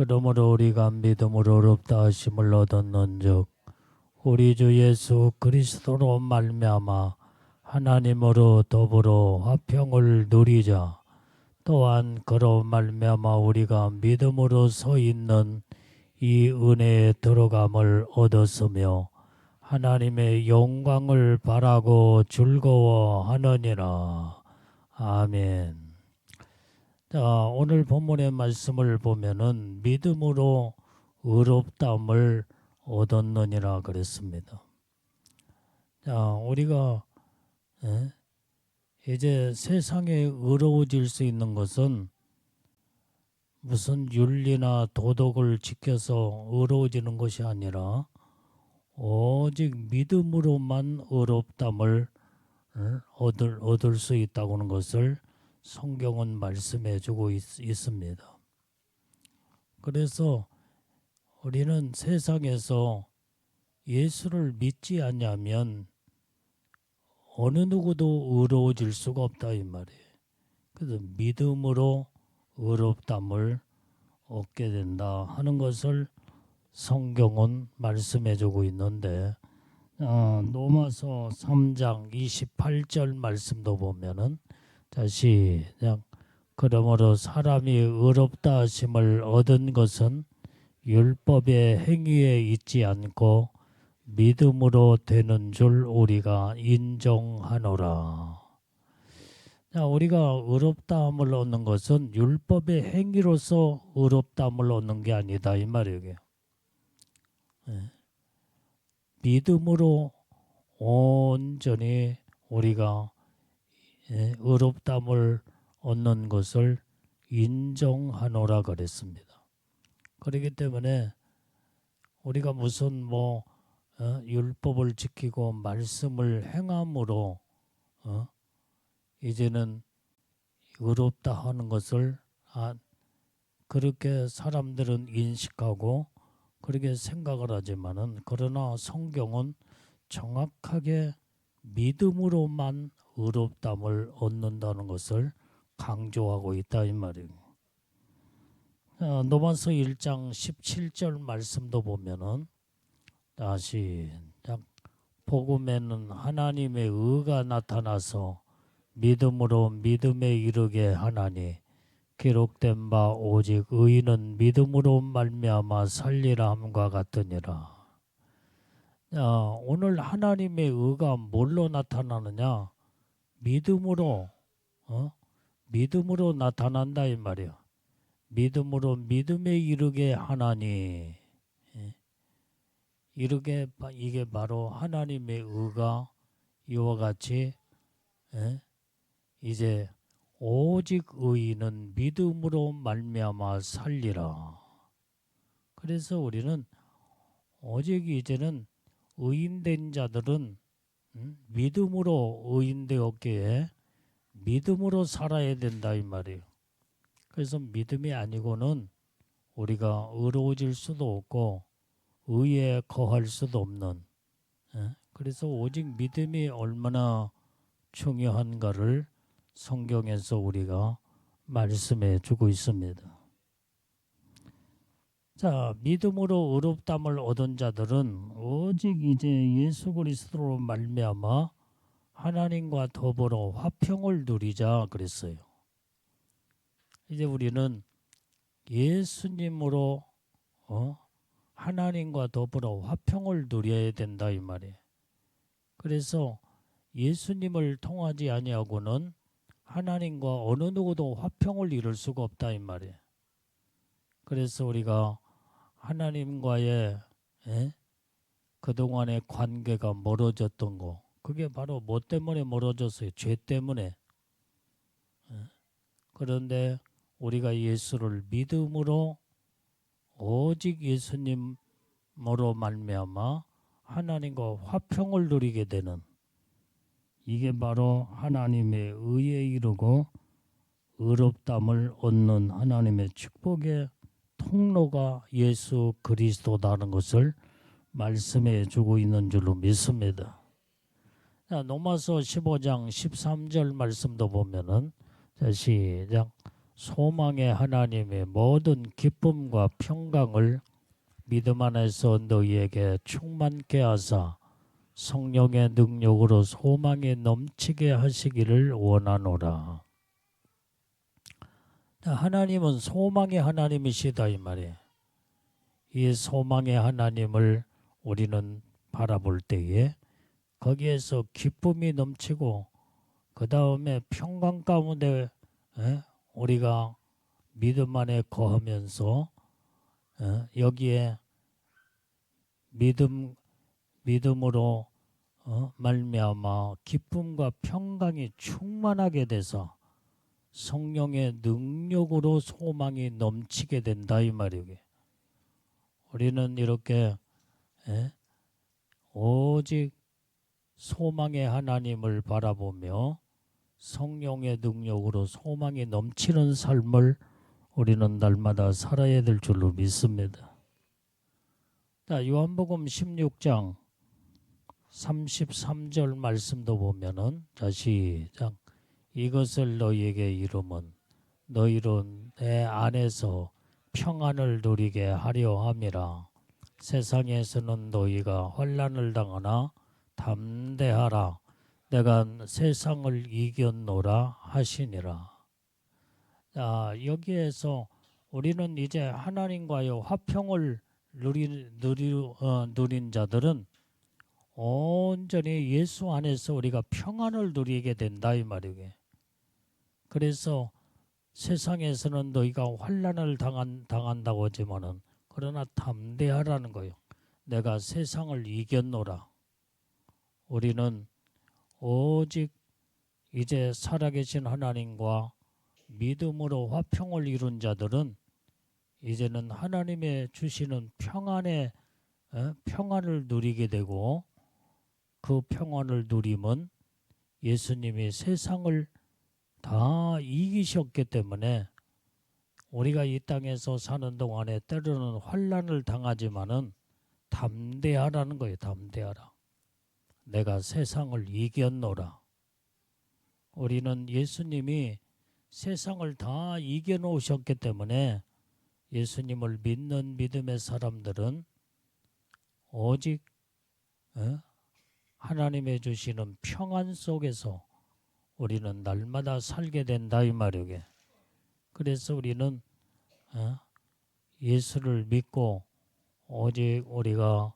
그러므로 우리가 믿음으로 의롭다 하심을 얻었는즉 우리 주 예수 그리스도로 말미암아 하나님으로 더불어 화평을 누리자. 또한 그로 말미암아 우리가 믿음으로 서 있는 이 은혜에 들어감을 얻었으며 하나님의 영광을 바라고 즐거워하느니라. 아멘. 자, 오늘 본문의 말씀을 보면은 믿음으로 의롭다함을 얻었느니라 그랬습니다. 자, 우리가 이제 세상에 의로워질 수 있는 것은 무슨 윤리나 도덕을 지켜서 의로워지는 것이 아니라 오직 믿음으로만 의롭다함을 얻을 수 있다고 하는 것을 성경은 말씀해 주고 있습니다. 그래서 우리는 세상에서 예수를 믿지 않으면 어느 누구도 의로워질 수가 없다 이 말이에요. 그래서 믿음으로 의롭다함을 얻게 된다 하는 것을 성경은 말씀해 주고 있는데 로마서 3장 28절 말씀도 보면은 시작. 그러므로 사람이 의롭다 하심을 얻은 것은 율법의 행위에 있지 않고 믿음으로 되는 줄 우리가 인정하노라. 자, 우리가 의롭다함을 얻는 것은 율법의 행위로서 의롭다함을 얻는 게 아니다 이 말이에요. 믿음으로 온전히 우리가 의롭다함을 얻는 것을 인정하노라 그랬습니다. 그렇기 때문에 우리가 무슨 율법을 지키고 말씀을 행함으로 이제는 의롭다 하는 것을 그렇게 사람들은 인식하고 그렇게 생각을 하지만은 그러나 성경은 정확하게 믿음으로만 의롭다함을 얻는다는 것을 강조하고 있다 이 말이에요. 로마서 1장 17절 말씀도 보면은 시작. 복음에는 하나님의 의가 나타나서 믿음으로 믿음에 이르게 하나니 기록된 바 오직 의인은 믿음으로 말미암아 살리라 함과 같으니라. 오늘 하나님의 의가 뭘로 나타나느냐? 믿음으로 믿음으로 나타난다 이 말이야. 믿음으로 믿음에 이르게 하나니 이르게 이게 바로 하나님의 의가 이와 같이 이제 오직 의인은 믿음으로 말미암아 살리라. 그래서 우리는 오직 이제는 의인된 자들은 믿음으로 의인되었기에 믿음으로 살아야 된다 이 말이에요. 그래서 믿음이 아니고는 우리가 의로워질 수도 없고 의에 거할 수도 없는 그래서 오직 믿음이 얼마나 중요한가를 성경에서 우리가 말씀해 주고 있습니다. 자, 믿음으로 의롭다함을 얻은 자들은 오직 이제 예수 그리스도로 말미암아 하나님과 더불어 화평을 누리자 그랬어요. 이제 우리는 예수님으로 하나님과 더불어 화평을 누려야 된다 이 말이에요. 그래서 예수님을 통하지 아니하고는 하나님과 어느 누구도 화평을 이룰 수가 없다 이 말이에요. 그래서 우리가 하나님과의 그동안의 관계가 멀어졌던 거 그게 바로 뭐 때문에 멀어졌어요? 죄 때문에. 그런데 우리가 예수를 믿음으로 오직 예수님으로 말미암아 하나님과 화평을 누리게 되는 이게 바로 하나님의 의에 이르고 의롭다함을 얻는 하나님의 축복의 통로가 예수 그리스도다는 것을 말씀해 주고 있는 줄로 믿습니다. 로마서 15장 13절 말씀도 보면은 시작. 소망의 하나님의 모든 기쁨과 평강을 믿음 안에서 너희에게 충만케 하사 성령의 능력으로 소망에 넘치게 하시기를 원하노라. 하나님은 소망의 하나님이시다 이 말이에요. 이 소망의 하나님을 우리는 바라볼 때에 거기에서 기쁨이 넘치고 그 다음에 평강 가운데 우리가 믿음 안에 거하면서 여기에 믿음으로 말미암아 기쁨과 평강이 충만하게 돼서 성령의 능력으로 소망이 넘치게 된다 이 말이에요. 우리는 이렇게 오직 소망의 하나님을 바라보며 성령의 능력으로 소망이 넘치는 삶을 우리는 날마다 살아야 될 줄로 믿습니다. 자, 요한복음 16장 33절 말씀도 보면은 자 시작 이것을 너희에게 이름은 너희로 내 안에서 평안을 누리게 하려 함이라. 세상에서는 너희가 환난을 당하나 담대하라. 내가 세상을 이겼노라 하시니라. 자, 여기에서 우리는 이제 하나님과의 화평을 누린 자들은 온전히 예수 안에서 우리가 평안을 누리게 된다 이 말이에요. 그래서 세상에서는 너희가 환난을 당한다고 하지만은 그러나 담대하라는 거예요. 내가 세상을 이겼노라. 우리는 오직 이제 살아계신 하나님과 믿음으로 화평을 이룬 자들은 이제는 하나님의 주시는 평안을 누리게 되고 그 평안을 누림은 예수님이 세상을 다 이기셨기 때문에 우리가 이 땅에서 사는 동안에 때로는 환난을 당하지만은 담대하라는 거예요. 담대하라. 내가 세상을 이겼노라. 우리는 예수님이 세상을 다 이겨놓으셨기 때문에 예수님을 믿는 믿음의 사람들은 오직 하나님의 주시는 평안 속에서 우리는 날마다 살게 된다 이 말이게. 그래서 우리는 예수를 믿고 오직 우리가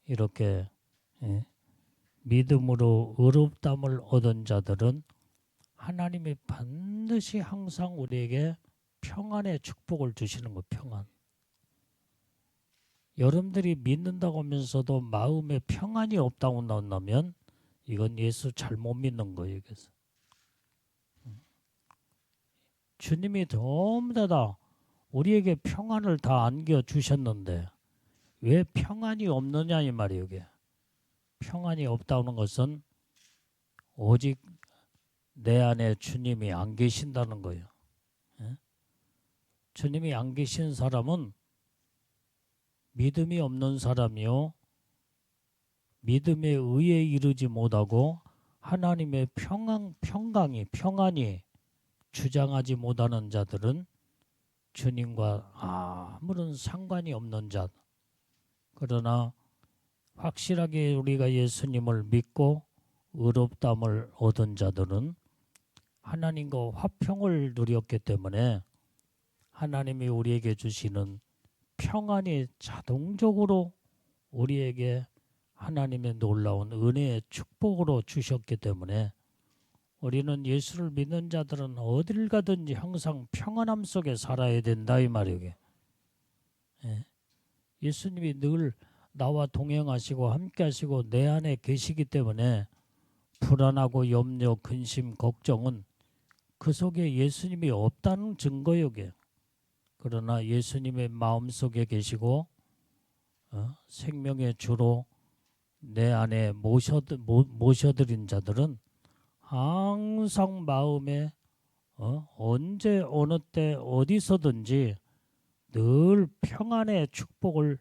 이렇게 믿음으로 의롭다함을 얻은 자들은 하나님이 반드시 항상 우리에게 평안의 축복을 주시는 거. 평안. 여러분들이 믿는다고 하면서도 마음에 평안이 없다고 나온다면 이건 예수 잘못 믿는 거예요. 그래서 주님이 전부 다 우리에게 평안을 다 안겨주셨는데 왜 평안이 없느냐 이 말이에요. 이게. 평안이 없다는 것은 오직 내 안에 주님이 안 계신다는 거예요. 주님이 안 계신 사람은 믿음이 없는 사람이요. 믿음의 의에 이르지 못하고 하나님의 평안이 주장하지 못하는 자들은 주님과 아무런 상관이 없는 자. 그러나 확실하게 우리가 예수님을 믿고 의롭다함을 얻은 자들은 하나님과 화평을 누렸기 때문에 하나님이 우리에게 주시는 평안이 자동적으로 우리에게 하나님의 놀라운 은혜의 축복으로 주셨기 때문에 우리는 예수를 믿는 자들은 어딜 가든지 항상 평안함 속에 살아야 된다 이 말이에요. 예수님이 늘 나와 동행하시고 함께하시고 내 안에 계시기 때문에 불안하고 염려, 근심, 걱정은 그 속에 예수님이 없다는 증거요. 그러나 예수님의 마음속에 계시고 생명의 주로 내 안에 모셔드린 자들은 항상 마음에 언제 어느 때 어디서든지 늘 평안의 축복을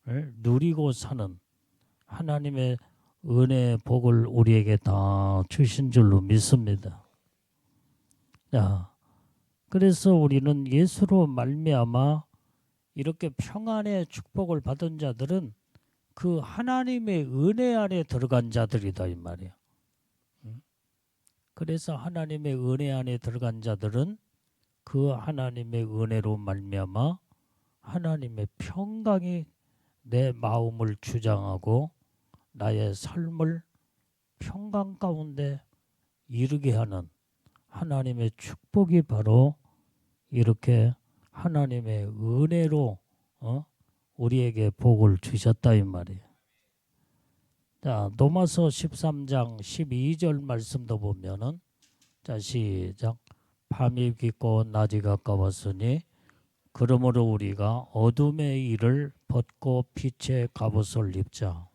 누리고 사는 하나님의 은혜의 복을 우리에게 다 주신 줄로 믿습니다. 자, 그래서 우리는 예수로 말미암아 이렇게 평안의 축복을 받은 자들은 그 하나님의 은혜 안에 들어간 자들이다 이 말이야. 그래서 하나님의 은혜 안에 들어간 자들은 그 하나님의 은혜로 말미암아 하나님의 평강이 내 마음을 주장하고 나의 삶을 평강 가운데 이르게 하는 하나님의 축복이 바로 이렇게 하나님의 은혜로 우리에게 복을 주셨다 이 말이에요. 자, 로마서 13장 12절 말씀도 보면은 자, 시작. 밤이 깊고 낮이 가까웠으니 그러므로 우리가 어둠의 일을 벗고 빛의 갑옷을 입자.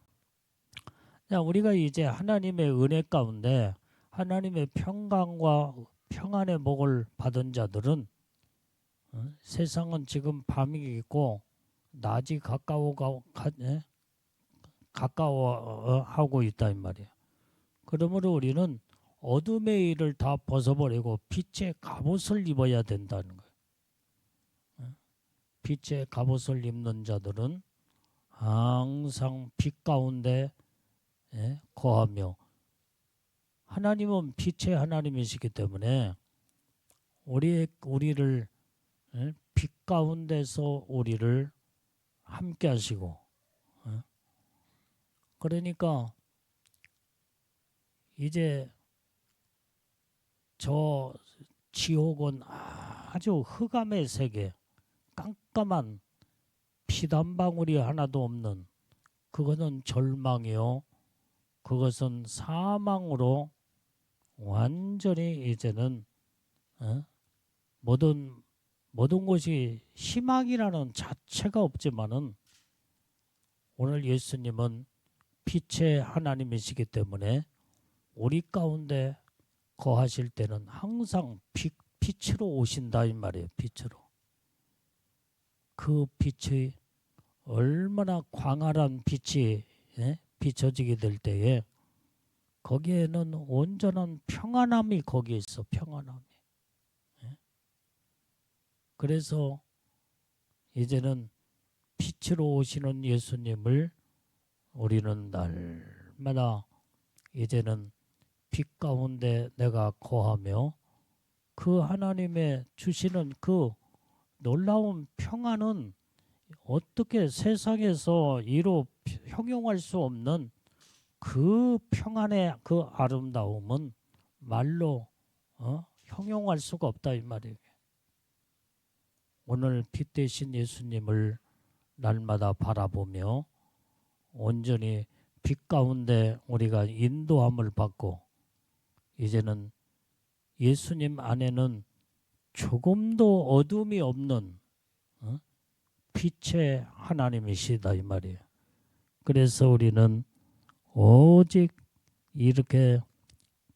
자, 우리가 이제 하나님의 은혜 가운데 하나님의 평강과 평안의 복을 받은 자들은 세상은 지금 밤이 있고 낮이 가까워하고 있다 이 말이야. 그러므로 우리는 어둠의 일을 다 벗어버리고 빛의 갑옷을 입어야 된다는 거예요. 빛의 갑옷을 입는 자들은 항상 빛 가운데 거하며 하나님은 빛의 하나님이시기 때문에 우리를 빛 가운데서 우리를 함께 하시고 그러니까 이제 저 지옥은 아주 흑암의 세계, 깜깜한 피단 방울이 하나도 없는 그것은 절망이요. 그것은 사망으로 완전히 이제는 모든 것이 희망이라는 자체가 없지만은 오늘 예수님은 빛의 하나님이시기 때문에 우리 가운데 거하실 때는 항상 빛으로 오신다 이 말이에요. 빛으로. 그 빛이 얼마나 광활한 빛이 비춰지게 될 때에 거기에는 온전한 평안함이 거기에 있어. 평안함이. 그래서 이제는 빛으로 오시는 예수님을 우리는 날마다 이제는 빛 가운데 내가 거하며 그 하나님의 주시는 그 놀라운 평안은 어떻게 세상에서 이루 형용할 수 없는 그 평안의 그 아름다움은 말로 형용할 수가 없다 이 말이에요. 오늘 빛 대신 예수님을 날마다 바라보며 온전히 빛 가운데 우리가 인도함을 받고 이제는 예수님 안에는 조금도 어둠이 없는 빛의 하나님이시다 이 말이에요. 그래서 우리는 오직 이렇게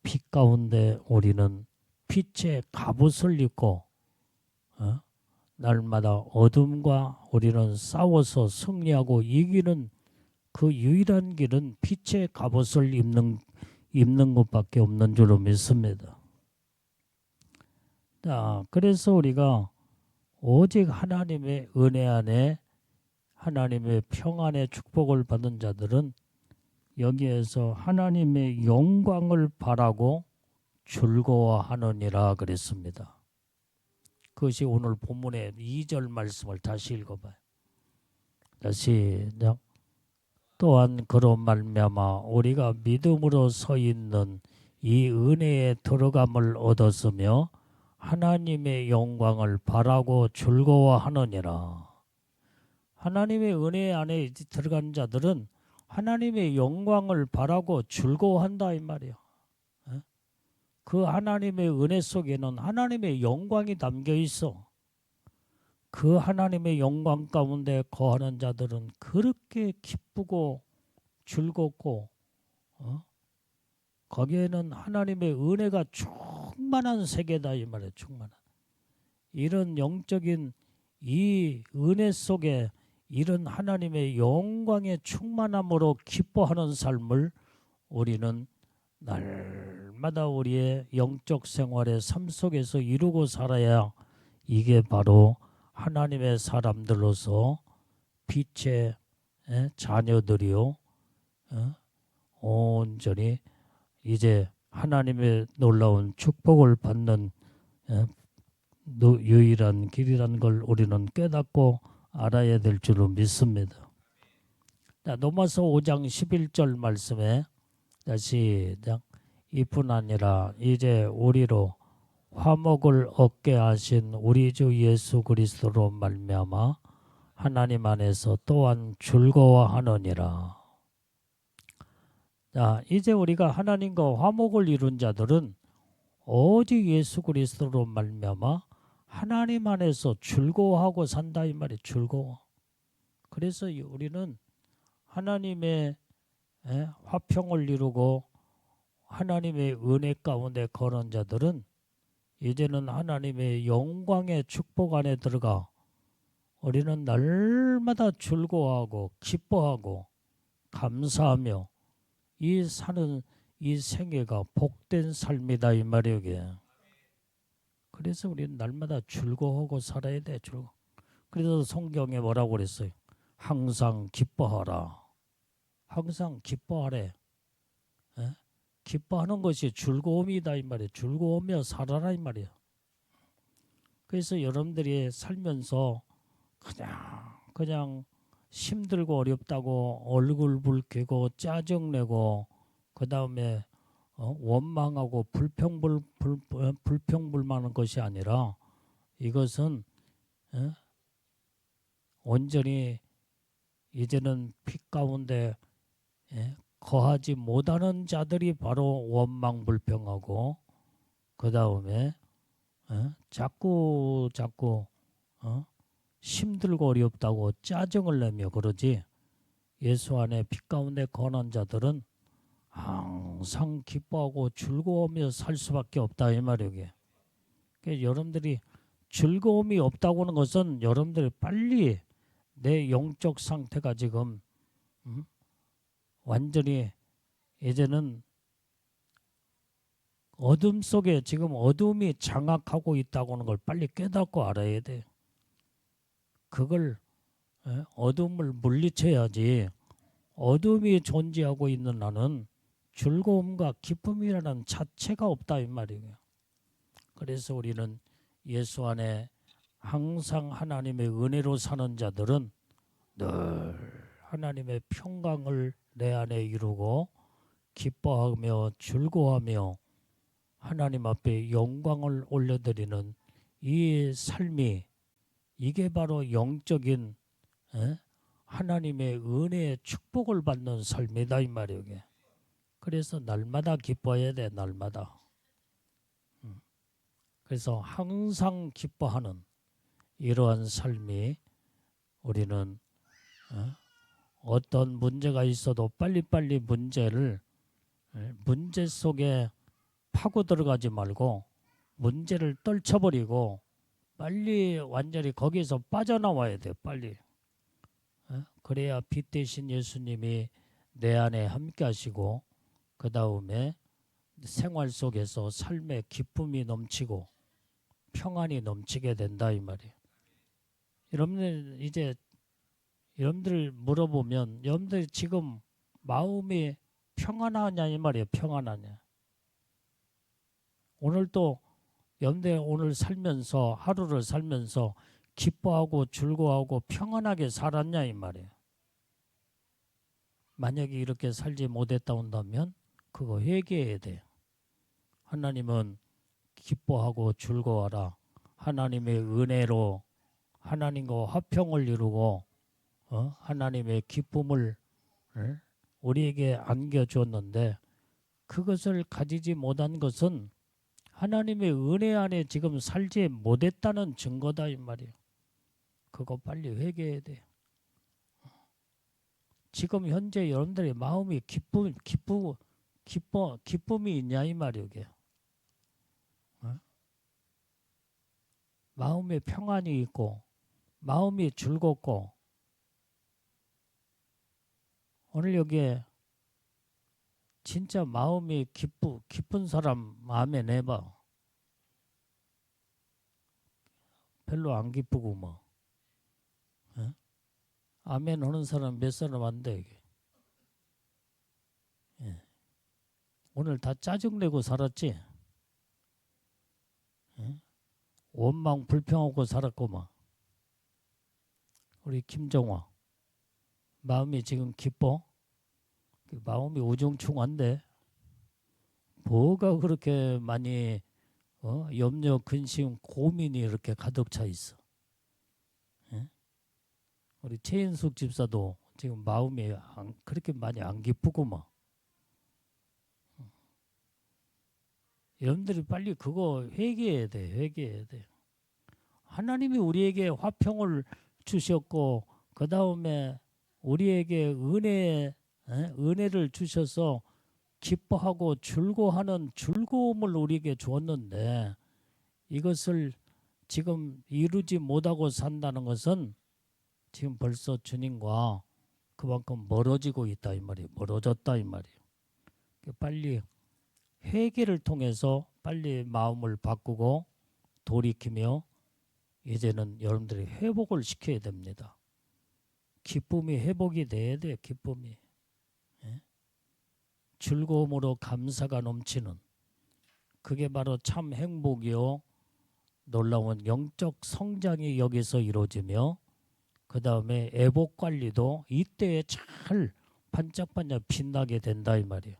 빛 가운데 우리는 빛의 갑옷을 입고 날마다 어둠과 우리는 싸워서 승리하고 이기는 그 유일한 길은 빛의 갑옷을 입는 것밖에 없는 줄로 믿습니다. 자, 그래서 우리가 오직 하나님의 은혜 안에 하나님의 평안의 축복을 받은 자들은 여기에서 하나님의 영광을 바라고 즐거워하느니라 그랬습니다. 그것이 오늘 본문의 2절 말씀을 다시 읽어봐요. 다시 시작. 또한 그로 말미암아 우리가 믿음으로 서 있는 이 은혜에 들어감을 얻었으며 하나님의 영광을 바라고 즐거워하느니라. 하나님의 은혜 안에 들어간 자들은 하나님의 영광을 바라고 즐거워한다 이 말이야. 그 하나님의 은혜 속에는 하나님의 영광이 담겨 있어. 그 하나님의 영광 가운데 거하는 자들은 그렇게 기쁘고 즐겁고 거기에는 하나님의 은혜가 충만한 세계다 이 말이에요. 충만한. 이런 영적인 이 은혜 속에 이런 하나님의 영광의 충만함으로 기뻐하는 삶을 우리는 날마다 우리의 영적 생활의 삶 속에서 이루고 살아야 이게 바로 하나님의 사람들로서 빛의 자녀들이요, 온전히 이제 하나님의 놀라운 축복을 받는 유일한 길이라는 걸 우리는 깨닫고 알아야 될 줄로 믿습니다. 자, 로마서 5장 11절 말씀에 시작. 이뿐 아니라 이제 우리로 화목을 얻게 하신 우리 주 예수 그리스도로 말미암아 하나님 안에서 또한 즐거워하느니라. 자, 이제 우리가 하나님과 화목을 이룬 자들은 오직 예수 그리스도로 말미암아 하나님 안에서 즐거워하고 산다 이 말이 즐거워. 그래서 우리는 하나님의 화평을 이루고 하나님의 은혜 가운데 거는 자들은 이제는 하나님의 영광의 축복 안에 들어가 우리는 날마다 즐거워하고 기뻐하고 감사하며 이 사는 이 생애가 복된 삶이다 이 말이에요. 그래서 우리는 날마다 즐거워하고 살아야 돼. 그래서 성경에 뭐라고 그랬어요? 항상 기뻐하라. 항상 기뻐하래. 기뻐하는 것이 즐거움이다 이 말이에요. 즐거우며 살아라 이 말이에요. 그래서 여러분들이 살면서 그냥 힘들고 어렵다고 얼굴 붉히고 짜증내고 그 다음에 원망하고 불평불만한 것이 아니라 이것은 온전히 이제는 빛 가운데 거하지 못하는 자들이 바로 원망불평하고 그 다음에 자꾸 힘들고 어렵다고 짜증을 내며 그러지. 예수 안에 빛 가운데 거하는 자들은 항상 기뻐하고 즐거우며 살 수밖에 없다 이 말이에요. 그러니까 여러분들이 즐거움이 없다고 하는 것은 여러분들이 빨리 내 영적 상태가 지금 완전히 이제는 어둠 속에 지금 어둠이 장악하고 있다고 하는 걸 빨리 깨닫고 알아야 돼. 그걸 어둠을 물리쳐야지. 어둠이 존재하고 있는 나는 즐거움과 기쁨이라는 자체가 없다 이 말이에요. 그래서 우리는 예수 안에 항상 하나님의 은혜로 사는 자들은 늘 하나님의 평강을 내 안에 이루고 기뻐하며 즐거워하며 하나님 앞에 영광을 올려드리는 이 삶이 이게 바로 영적인 하나님의 은혜의 축복을 받는 삶이다 이 말이에요. 그래서 날마다 기뻐해야 돼. 날마다. 그래서 항상 기뻐하는 이러한 삶이 우리는 어떤 문제가 있어도 빨리빨리 문제 속에 파고 들어가지 말고 문제를 떨쳐버리고 빨리 완전히 거기서 빠져나와야 돼. 빨리. 그래야 빛 대신 예수님이 내 안에 함께 하시고 그 다음에 생활 속에서 삶의 기쁨이 넘치고 평안이 넘치게 된다 이 말이에요. 여러분들 이제 여러분들 물어보면 여러분들 지금 마음이 평안하냐 이 말이에요. 평안하냐. 오늘도 여러분들 오늘 살면서 하루를 살면서 기뻐하고 즐거워하고 평안하게 살았냐 이 말이에요. 만약에 이렇게 살지 못했다 온다면 그거 회개해야 돼요. 하나님은 기뻐하고 즐거워하라. 하나님의 은혜로 하나님과 화평을 이루고 하나님의 기쁨을 우리에게 안겨주었는데 그것을 가지지 못한 것은 하나님의 은혜 안에 지금 살지 못했다는 증거다 이 말이에요. 그거 빨리 회개해야 돼. 지금 현재 여러분들의 마음이 기쁨이 있냐 이 말이에요. 마음에 평안이 있고 마음이 즐겁고 오늘 여기에 진짜 마음이 기쁜 사람 마음에 내봐. 별로 안 기쁘고 뭐. 예? 아멘 하는 사람 몇 사람 안 돼 이게. 예. 오늘 다 짜증내고 살았지. 예? 원망 불평하고 살았고만. 우리 김정화 마음이 지금 기뻐? 마음이 우중충한데 뭐가 그렇게 많이 염려, 근심, 고민이 이렇게 가득 차 있어. 예? 우리 최인숙 집사도 지금 마음이 그렇게 많이 안 기쁘구만. 여러분들이 빨리 그거 회개해야 돼. 회개해야 돼. 하나님이 우리에게 화평을 주셨고 그 다음에 우리에게 은혜를 주셔서 기뻐하고 즐거워하는 즐거움을 우리에게 주었는데 이것을 지금 이루지 못하고 산다는 것은 지금 벌써 주님과 그만큼 멀어지고 있다 이 말이에요. 멀어졌다 이 말이에요. 빨리 회개를 통해서 빨리 마음을 바꾸고 돌이키며 이제는 여러분들이 회복을 시켜야 됩니다. 기쁨이 회복이 돼야 돼요. 기쁨이. 예? 즐거움으로 감사가 넘치는 그게 바로 참 행복이요. 놀라운 영적 성장이 여기서 이루어지며 그 다음에 애복 관리도 이때에 잘 반짝반짝 빛나게 된다 이 말이에요.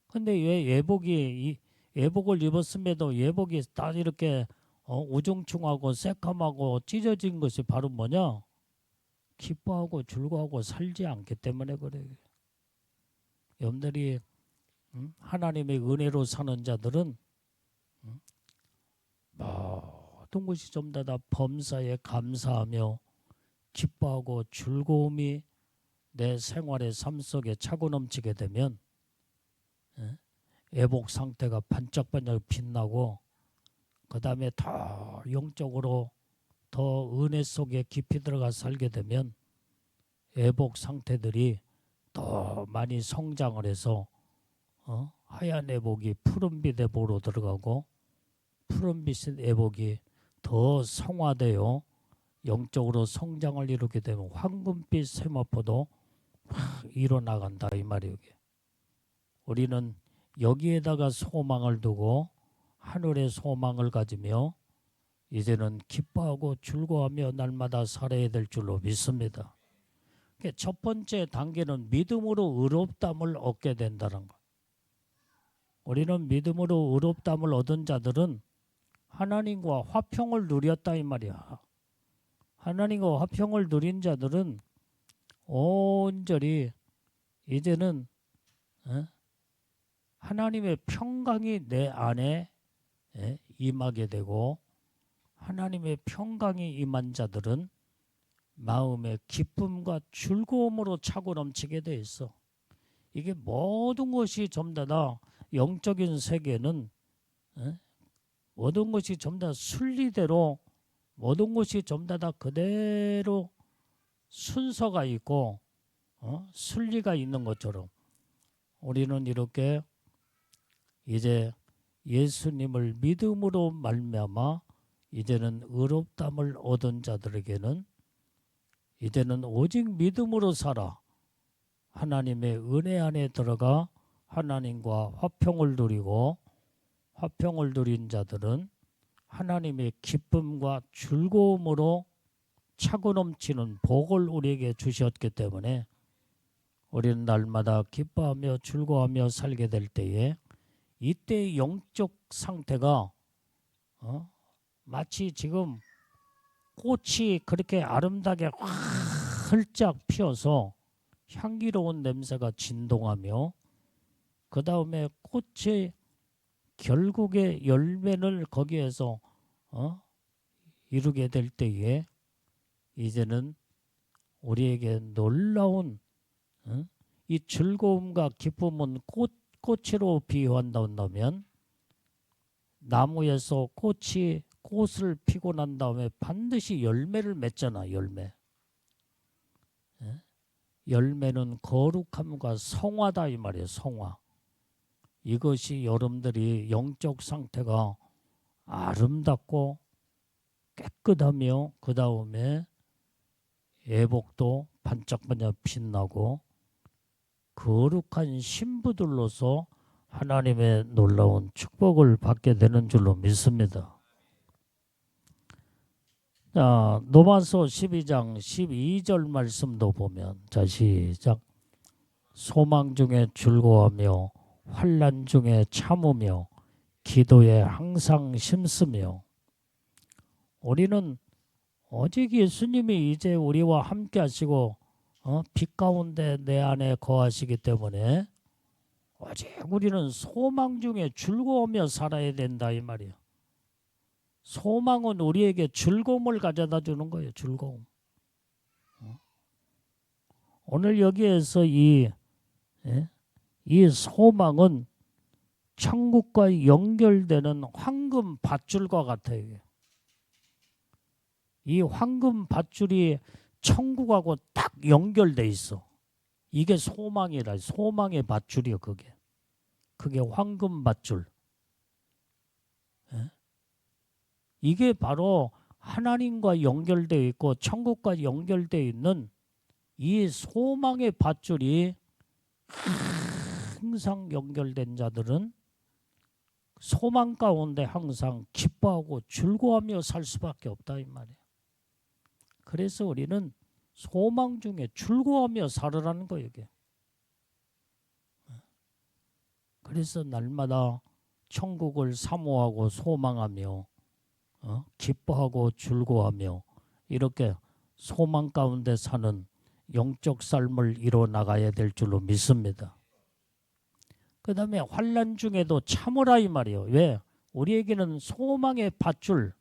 근데 왜 예복을 입었음에도 예복이 딱 이렇게 우중충하고 새까맣고 찢어진 것이 바로 뭐냐? 기뻐하고 즐거워하고 살지 않기 때문에 그래요. 여러분들이 하나님의 은혜로 사는 자들은 모든 것이 전부 다 범사에 감사하며 기뻐하고 즐거움이 내 생활의 삶 속에 차고 넘치게 되면 애복 상태가 반짝반짝 빛나고 그 다음에 더 영적으로 더 은혜 속에 깊이 들어가 살게 되면 애복 상태들이 더 많이 성장을 해서 하얀 애복이 푸른빛 애복으로 들어가고 푸른빛 애복이 더 성화되어 영적으로 성장을 이루게 되면 황금빛 세마포도 일어나간다 이 말이에요. 우리는 여기에다가 소망을 두고 하늘의 소망을 가지며 이제는 기뻐하고 즐거워하며 날마다 살아야 될 줄로 믿습니다. 첫 번째 단계는 믿음으로 의롭다함을 얻게 된다는 것. 우리는 믿음으로 의롭다함을 얻은 자들은 하나님과 화평을 누렸다 이 말이야. 하나님과 화평을 누린 자들은 온전히 이제는 하나님의 평강이 내 안에 임하게 되고 하나님의 평강이 임한 자들은 마음의 기쁨과 즐거움으로 차고 넘치게 돼 있어. 이게 모든 것이 전부 다 영적인 세계는 모든 것이 전부 다 순리대로 모든 것이 전부 다 그대로 순서가 있고 순리가 있는 것처럼 우리는 이렇게 이제 예수님을 믿음으로 말미암아 이제는 의롭다함을 얻은 자들에게는 이제는 오직 믿음으로 살아 하나님의 은혜 안에 들어가 하나님과 화평을 누리고 화평을 누린 자들은 하나님의 기쁨과 즐거움으로 차고 넘치는 복을 우리에게 주셨기 때문에 우리는 날마다 기뻐하며 즐거워하며 살게 될 때에 이때의 영적 상태가 마치 지금 꽃이 그렇게 아름답게 활짝 피어서 향기로운 냄새가 진동하며 그 다음에 꽃이 결국에 열매를 거기에서 이루게 될 때에 이제는 우리에게 놀라운 이 즐거움과 기쁨은 꽃으로 비유한다면 나무에서 꽃을 피고 난 다음에 반드시 열매를 맺잖아. 열매는 거룩함과 성화다 이 말이에요. 성화. 이것이 여러분들이 영적 상태가 아름답고 깨끗하며 그 다음에 예복도 반짝반짝 빛나고 거룩한 신부들로서 하나님의 놀라운 축복을 받게 되는 줄로 믿습니다. 자, 로마서 12장 12절 말씀도 보면, 자, 시작. 소망 중에 즐거워하며 환난 중에 참으며 기도에 항상 힘쓰며. 우리는 오직 예수님이 이제 우리와 함께 하시고 빛 가운데 내 안에 거하시기 때문에 오직 우리는 소망 중에 즐거우며 살아야 된다 이 말이에요. 소망은 우리에게 즐거움을 가져다 주는 거예요. 즐거움. 오늘 여기에서 이 소망은 천국과 연결되는 황금 밧줄과 같아요. 이 황금 밧줄이 천국하고 딱 연결돼 있어. 이게 소망이라. 소망의 밧줄이요. 그게 황금 밧줄. 이게 바로 하나님과 연결되어 있고 천국과 연결되어 있는 이 소망의 밧줄이 항상 연결된 자들은 소망 가운데 항상 기뻐하고 즐거워하며 살 수밖에 없다 이 말이에요. 그래서 우리는 소망 중에 즐거워하며 살으라는 거예요. 이게. 그래서 날마다 천국을 사모하고 소망하며 기뻐하고 즐거워하며 이렇게 소망 가운데 사는 영적 삶을 이뤄 나가야 될 줄로 믿습니다. 그 다음에 환난 중에도 참으라 이 말이에요. 왜? 우리에게는 소망의 밧줄,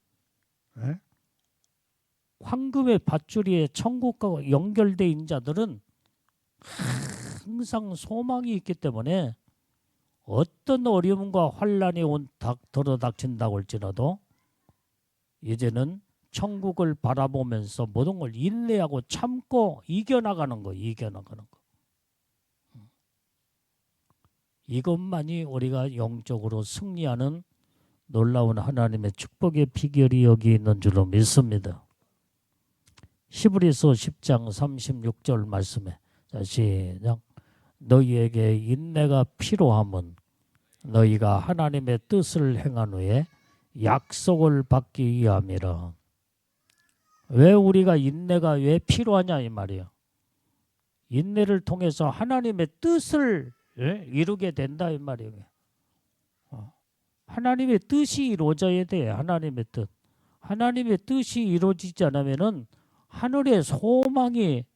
황금의 밧줄이 천국과 연결된 있는 자들은 항상 소망이 있기 때문에 어떤 어려움과 환난이 들어닥친다고 할지라도 이제는 천국을 바라보면서 모든 걸 인내하고 참고 이겨나가는 거. 이것만이 우리가 영적으로 승리하는 놀라운 하나님의 축복의 비결이 여기 있는 줄로 믿습니다. 히브리서 10장 36절 말씀에, 자, 시작. 너희에게 인내가 필요함은 너희가 하나님의 뜻을 행한 후에 약속을 받기 위함이라. 왜 우리가 인내가 왜 필요하냐 이 말이에요. 인내를 통해서 하나님의 뜻을 이루게 된다 이 말이에요. 하나님의 뜻이 이루어져야 돼. 하나님의 뜻. 하나님의 뜻이 이루어지지 않으면은 하늘의 소망이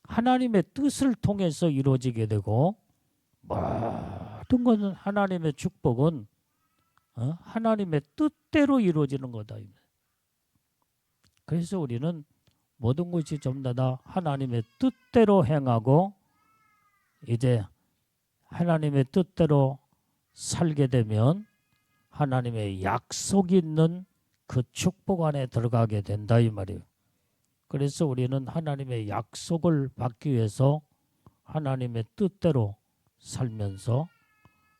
하나님의 뜻을 통해서 이루어지게 되고 모든 것은 하나님의 축복은 하나님의 뜻대로 이루어지는 거다. 그래서 우리는 모든 것이 전부 다 하나님의 뜻대로 행하고 이제 하나님의 뜻대로 살게 되면 하나님의 약속이 있는 그 축복 안에 들어가게 된다 이 말이에요. 그래서 우리는 하나님의 약속을 받기 위해서 하나님의 뜻대로 살면서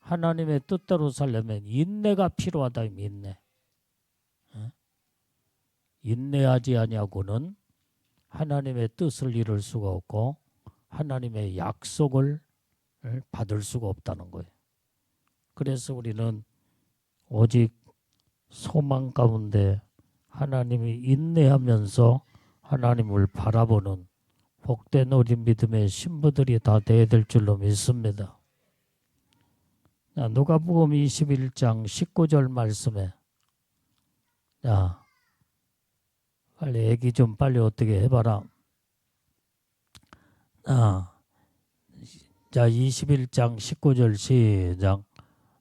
하나님의 뜻대로 살려면 인내가 필요하다. 인내. 인내하지 아니하고는 하나님의 뜻을 이룰 수가 없고 하나님의 약속을 받을 수가 없다는 거예요. 그래서 우리는 오직 소망 가운데 하나님이 인내하면서 하나님을 바라보는 복된 우리 믿음의 신부들이 다 되어야 될 줄로 믿습니다. 누가복음 21장 19절 말씀에, 자, 빨리 애기 좀 빨리 어떻게 해봐라. 자, 21장 19절 시작.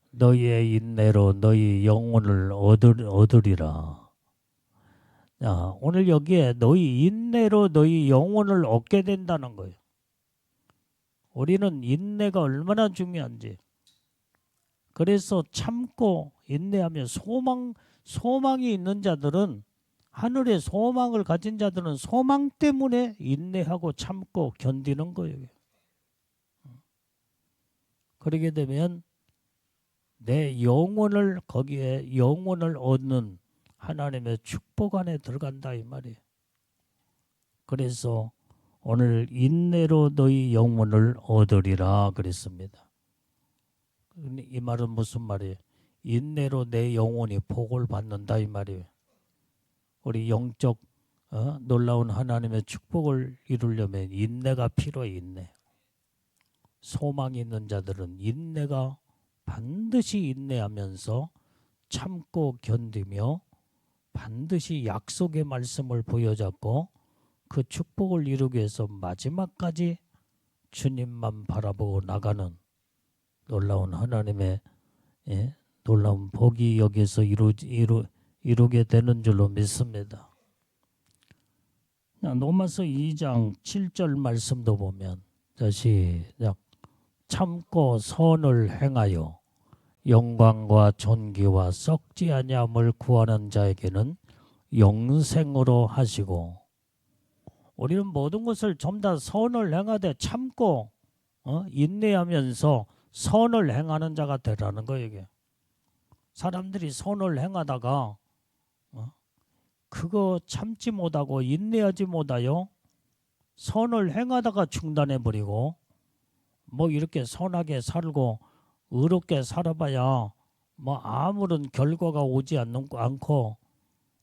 너희의 인내로 너희 영혼을 얻으리라. 자, 오늘 여기에 너희 인내로 너희 영혼을 얻게 된다는 거예요. 우리는 인내가 얼마나 중요한지. 그래서 참고 인내하며 소망이 있는 자들은, 하늘의 소망을 가진 자들은 소망 때문에 인내하고 참고 견디는 거예요. 그러게 되면 내 영혼을, 거기에 영혼을 얻는 하나님의 축복 안에 들어간다 이 말이에요. 그래서 오늘 인내로 너희 영혼을 얻으리라 그랬습니다. 이 말은 무슨 말이에요? 인내로 내 영혼이 복을 받는다 이 말이에요. 우리 영적 놀라운 하나님의 축복을 이루려면 인내가 필요해. 인내. 소망이 있는 자들은 인내가 반드시 인내하면서 참고 견디며 반드시 약속의 말씀을 부여잡고 그 축복을 이루기 위해서 마지막까지 주님만 바라보고 나가는 놀라운 하나님의 놀라운 복이 여기서 이루게 되는 줄로 믿습니다. 로마서 2장 7절 말씀도 보면 시작. 참고 선을 행하여 영광과 존귀와 썩지 아니함을 구하는 자에게는 영생으로 하시고, 우리는 모든 것을 전부 다 선을 행하되 참고 인내하면서 선을 행하는 자가 되라는 거예요. 이게 사람들이 선을 행하다가 그거 참지 못하고 인내하지 못하여 선을 행하다가 중단해버리고, 뭐 이렇게 선하게 살고 의롭게 살아봐야 뭐 아무런 결과가 오지 않고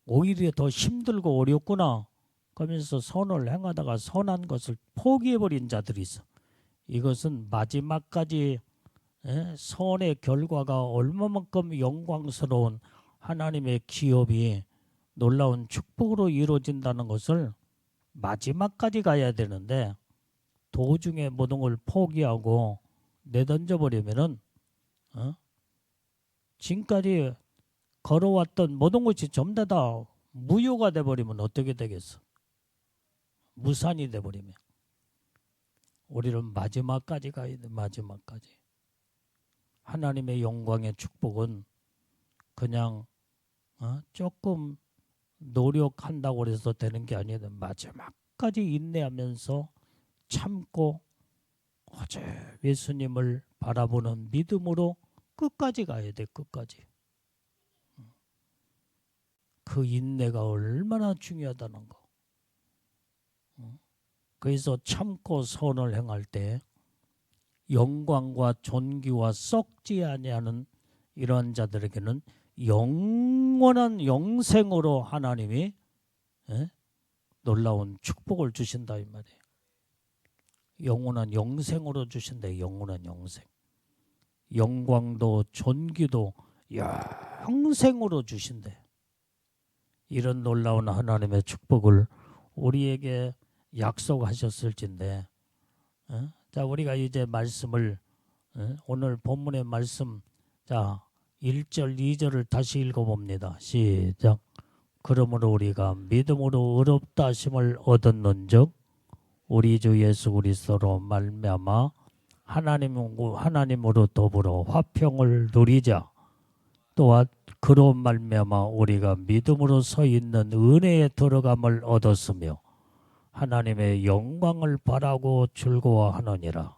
오히려 더 힘들고 어렵구나 그러면서 선을 행하다가 선한 것을 포기해버린 자들이 있어. 이것은 마지막까지 선의 결과가 얼마만큼 영광스러운 하나님의 기업이 놀라운 축복으로 이루어진다는 것을 마지막까지 가야 되는데, 도중에 모든 걸 포기하고 내던져버리면은 지금까지 걸어왔던 모든 것이 전부 다 무효가 돼버리면 어떻게 되겠어? 무산이 돼버리면. 우리는 마지막까지 가야 돼. 마지막까지. 하나님의 영광의 축복은 그냥 조금 노력한다고 해서 되는 게 아니라 마지막까지 인내하면서 참고 오직 예수님을 바라보는 믿음으로 끝까지 가야 돼. 끝까지. 그 인내가 얼마나 중요하다는 거. 그래서 참고 선을 행할 때 영광과 존귀와 썩지 아니하는 이러한 자들에게는 영원한 영생으로 하나님이 놀라운 축복을 주신다 이 말이에요. 영원한 영생으로 주신다. 영원한 영생. 영광도 존귀도 영생으로 주신대. 이런 놀라운 하나님의 축복을 우리에게 약속하셨을진데, 자, 우리가 이제 말씀을 오늘 본문의 말씀, 자 1절 2절을 다시 읽어봅니다. 시작. 그러므로 우리가 믿음으로 의롭다 하심을 얻었는즉 우리 주 예수 그리스도로 말미암아 하나님으로 더불어 화평을 누리자. 또한 그로 말미암아 우리가 믿음으로 서 있는 은혜에 들어감을 얻었으며 하나님의 영광을 바라고 즐거워하느니라.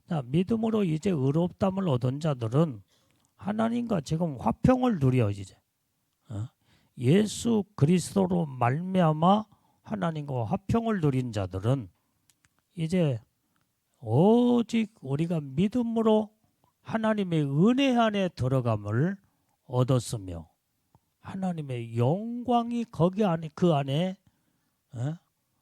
자, 믿음으로 이제 의롭담을 얻은 자들은 하나님과 지금 화평을 누려. 이제 예수 그리스도로 말미암아 하나님과 화평을 누린 자들은 이제 오직 우리가 믿음으로 하나님의 은혜 안에 들어감을 얻었으며 하나님의 영광이 거기 안에, 그 안에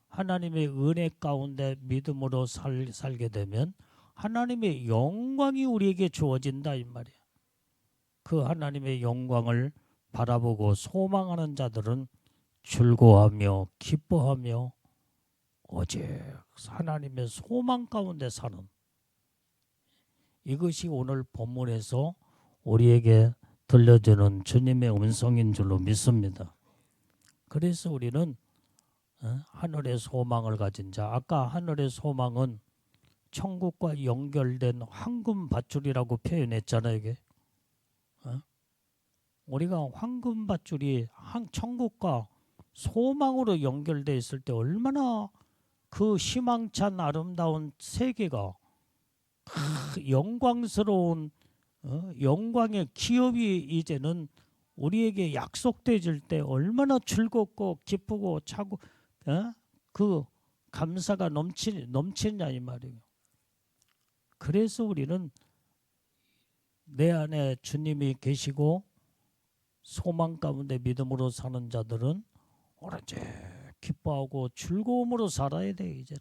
하나님의 은혜 가운데 믿음으로 살게 되면 하나님의 영광이 우리에게 주어진다 이 말이야. 그 하나님의 영광을 바라보고 소망하는 자들은 즐거워하며 기뻐하며 오직 하나님의 소망 가운데 사는, 이것이 오늘 본문에서 우리에게 들려주는 주님의 음성인 줄로 믿습니다. 그래서 우리는 하늘의 소망을 가진 자, 아까 하늘의 소망은 천국과 연결된 황금 밧줄이라고 표현했잖아요. 이게 우리가 황금 밧줄이 천국과 소망으로 연결되어 있을 때 얼마나 그 희망찬 아름다운 세계가 영광스러운 영광의 기업이 이제는 우리에게 약속되어질 때 얼마나 즐겁고 기쁘고 차고 그 감사가 넘치느냐 이 말이에요. 그래서 우리는 내 안에 주님이 계시고 소망 가운데 믿음으로 사는 자들은 오로지 기뻐하고 즐거움으로 살아야 돼 이제는.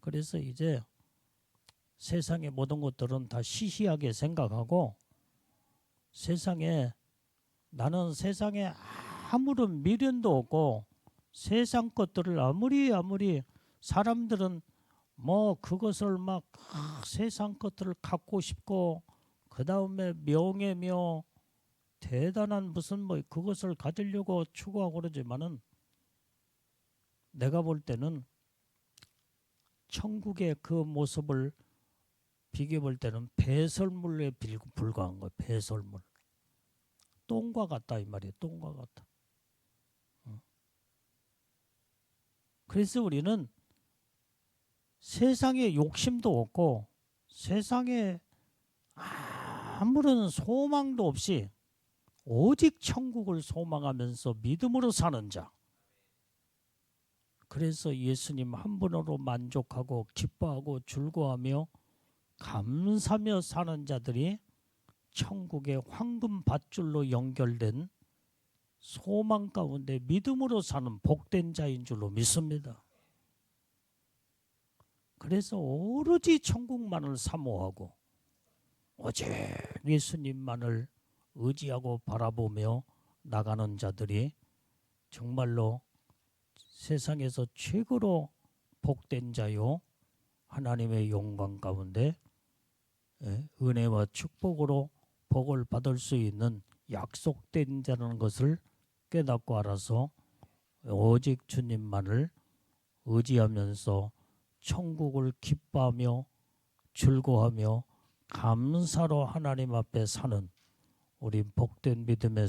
그래서 이제 세상의 모든 것들은 다 시시하게 생각하고 나는 세상에 아무런 미련도 없고 세상 것들을 아무리 사람들은 뭐 그것을 막 세상 것들을 갖고 싶고 그 다음에 명예며 대단한 무슨 뭐 그것을 가지려고 추구하고 그러지만은 내가 볼 때는 천국의 그 모습을 비교해 볼 때는 배설물에 불과한 거예요. 배설물. 똥과 같다 이 말이에요. 똥과 같다. 그래서 우리는 세상에 욕심도 없고 세상에 아무런 소망도 없이 오직 천국을 소망하면서 믿음으로 사는 자. 그래서 예수님 한 분으로 만족하고 기뻐하고 즐거워하며 감사하며 사는 자들이 천국의 황금 밧줄로 연결된 소망 가운데 믿음으로 사는 복된 자인 줄로 믿습니다. 그래서 오로지 천국만을 사모하고 오직 예수님만을 의지하고 바라보며 나가는 자들이 정말로 세상에서 최고로 복된 자요 하나님의 영광 가운데 은혜와 축복으로 복을 받을 수 있는 약속된 자라는 것을 깨닫고 알아서 오직 주님만을 의지하면서 천국을 기뻐하며 즐거워하며 감사로 하나님 앞에 사는 우리 복된 믿음의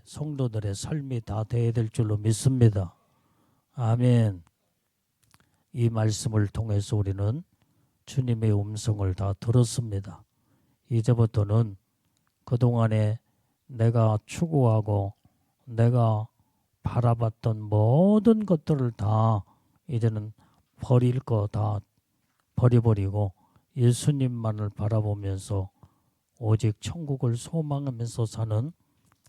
성도들의 삶이 다 되어야 될 줄로 믿습니다. 아멘. 이 말씀을 통해서 우리는 주님의 음성을 다 들었습니다. 이제부터는 그동안에 내가 추구하고 내가 바라봤던 모든 것들을 다 이제는 버릴 거 다 버려버리고 예수님만을 바라보면서 오직 천국을 소망하면서 사는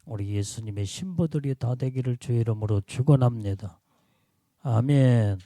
우리 예수님의 신부들이 다 되기를 주의 이름으로 축원합니다. 아멘.